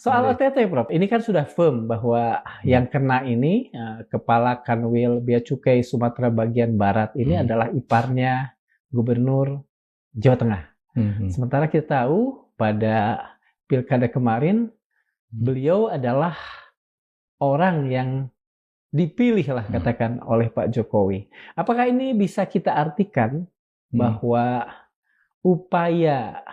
Soal Mari. OTT, Prof, ini kan sudah firm bahwa yang kena ini Kepala Kanwil Bea Cukai Sumatera Bagian Barat ini adalah iparnya Gubernur Jawa Tengah. Sementara kita tahu pada pilkada kemarin beliau adalah orang yang dipilih lah katakan oleh Pak Jokowi. Apakah ini bisa kita artikan bahwa upaya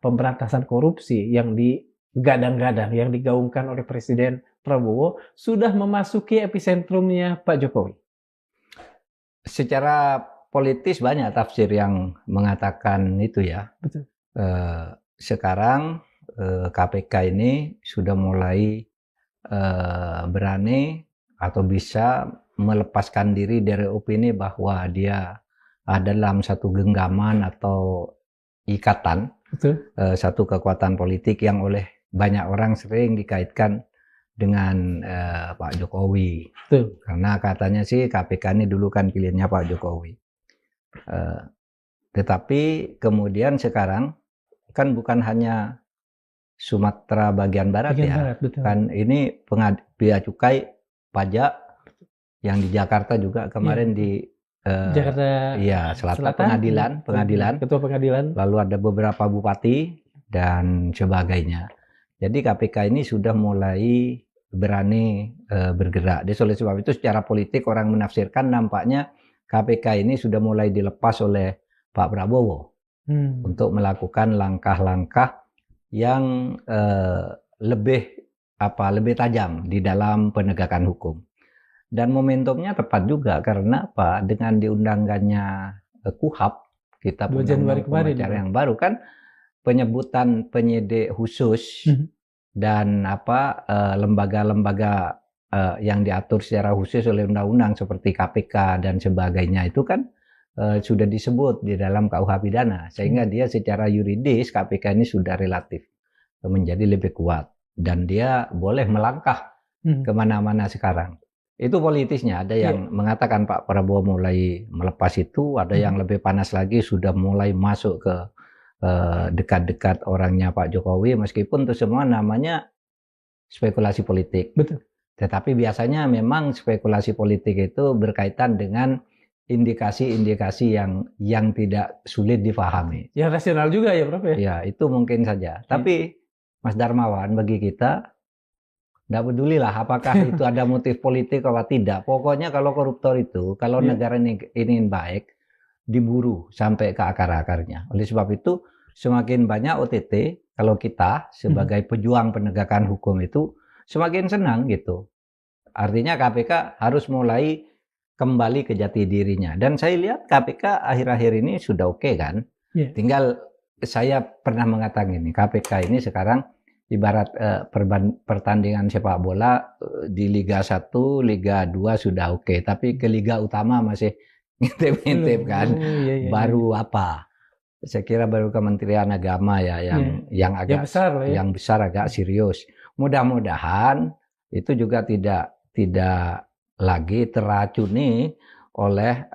pemberantasan korupsi yang digadang-gadang, yang digaungkan oleh Presiden Prabowo sudah memasuki episentrumnya Pak Jokowi? Secara politis banyak tafsir yang mengatakan itu ya. Betul. Sekarang KPK ini sudah mulai berani atau bisa melepaskan diri dari opini bahwa dia dalam satu genggaman atau ikatan, satu kekuatan politik yang oleh banyak orang sering dikaitkan dengan Pak Jokowi. Betul. Karena katanya sih KPK ini dulu kan pilihannya Pak Jokowi. Tetapi kemudian sekarang kan bukan hanya Sumatera bagian Barat betul. Kan ini bea cukai pajak yang di Jakarta juga kemarin di Jakarta Selatan, pengadilan, ketua pengadilan, lalu ada beberapa bupati dan sebagainya. Jadi KPK ini sudah mulai berani bergerak. Jadi oleh sebab itu secara politik orang menafsirkan nampaknya KPK ini sudah mulai dilepas oleh Pak Prabowo untuk melakukan langkah-langkah yang lebih tajam di dalam penegakan hukum. Dan momentumnya tepat juga karena apa? Dengan diundangkannya KUHP, Kitab Undang-Undang Pengacara yang baru kan penyebutan penyidik khusus dan lembaga-lembaga yang diatur secara khusus oleh undang-undang seperti KPK dan sebagainya itu kan sudah disebut di dalam KUH pidana, sehingga dia secara yuridis KPK ini sudah relatif menjadi lebih kuat dan dia boleh melangkah kemana-mana sekarang. Itu politisnya, ada yang mengatakan Pak Prabowo mulai melepas itu, ada yang lebih panas lagi sudah mulai masuk ke dekat-dekat orangnya Pak Jokowi, meskipun itu semua namanya spekulasi politik. Betul. Tetapi biasanya memang spekulasi politik itu berkaitan dengan indikasi-indikasi yang tidak sulit difahami. Yang rasional juga ya, Prof ya? Ya, itu mungkin saja. Tapi Mas Darmawan, bagi kita tidak pedulilah apakah itu ada motif politik atau tidak. Pokoknya kalau koruptor itu, kalau negara ini ingin baik, diburu sampai ke akar-akarnya. Oleh sebab itu, semakin banyak OTT, kalau kita sebagai pejuang penegakan hukum itu, semakin senang gitu. Artinya KPK harus mulai kembali ke jati dirinya. Dan saya lihat KPK akhir-akhir ini sudah oke kan. Tinggal saya pernah mengatakan ini, KPK ini sekarang ibarat pertandingan sepak bola di Liga 1, Liga 2 sudah oke, tapi ke Liga Utama masih ngintip-ngintip kan. Baru apa? Saya kira baru Kementerian Agama ya yang agak yang besar agak serius. Mudah-mudahan itu juga tidak lagi teracuni oleh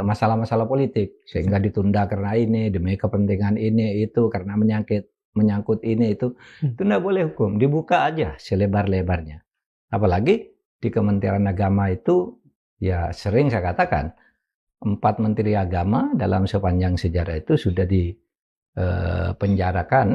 masalah-masalah politik sehingga ditunda karena ini demi kepentingan ini itu karena menyangkut ini itu tidak boleh hukum, dibuka aja selebar-lebarnya. Apalagi di Kementerian Agama itu ya sering saya katakan 4 menteri agama dalam sepanjang sejarah itu sudah dipenjarakan